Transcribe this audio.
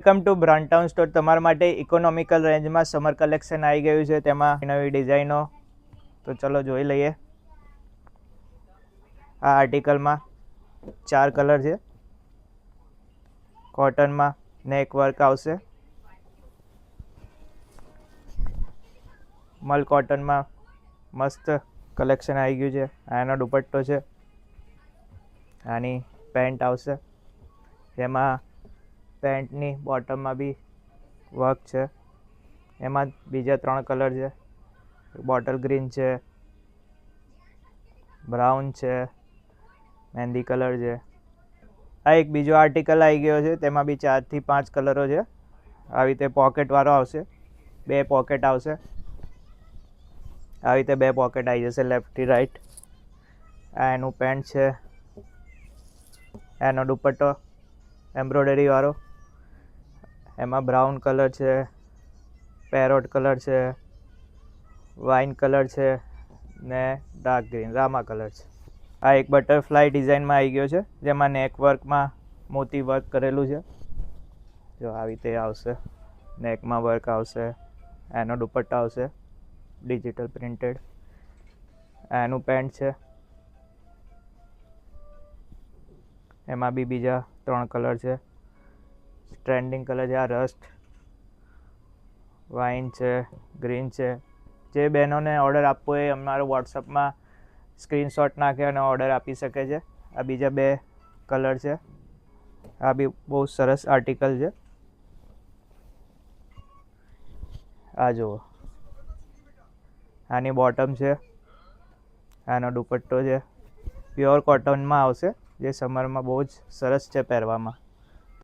Welcome to બ્રાન્ટાઉન store. તમારા માટે economical રેન્જમાં સમર કલેક્શન આવી ગયું છે, તેમાં નવી ડિઝાઇનો. તો ચલો જોઈ લઈએ. આ આર્ટિકલમાં 4 કલર છે. કોટનમાં નેક વર્ક આવશે. મલ કોટનમાં મસ્ત કલેક્શન આવી ગયું છે. આનો દુપટ્ટો છે. આની પેન્ટ આવશે. જેમાં પેન્ટની બોટમમાં બી વર્ક છે. એમાં બીજા 3 કલર છે. બોટલ ગ્રીન છે, બ્રાઉન છે, મહેંદી કલર છે. આ એક બીજો આર્ટિકલ આવી ગયો છે, તેમાં બી 4 થી 5 કલરો છે. આવી રીતે પોકેટવાળો આવશે. 2 પોકેટ આવશે. આવી રીતે 2 પોકેટ આવી જશે લેફ્ટ થી રાઈટ. આ એનું પેન્ટ છે. એનો દુપટ્ટો એમ્બ્રોઇડરી વાળો. એમાં બ્રાઉન કલર છે, પેરોટ કલર છે, વાઇન કલર છે ને ડાર્ક ગ્રીન રામા કલર છે. આ એક બટરફ્લાય ડિઝાઇનમાં આવી ગયો છે, જેમાં નેક વર્કમાં મોતી વર્ક કરેલું છે. જો આવી રીતે આવશે. નેકમાં વર્ક આવશે. એનો દુપટ્ટો આવશે ડિજિટલ પ્રિન્ટેડ. એનું પેન્ટ છે. એમાં બી બીજા 3 કલર છે. ટ્રેન્ડિંગ કલર છે. આ રસ્ટ, વાઇન છે, ગ્રીન છે. જે બહેનોને ઓર્ડર આપવો હોય અમારો વોટ્સઅપમાં સ્ક્રીનશોટ નાખે અને ઓર્ડર આપી શકે છે. આ બીજા 2 કલર છે. આ બી બહુ સરસ આર્ટિકલ છે. આ જુઓ, આની બોટમ છે. આનો દુપટ્ટો છે. પ્યોર કોટનમાં આવશે, જે સમરમાં બહુ જ સરસ છે પહેરવામાં.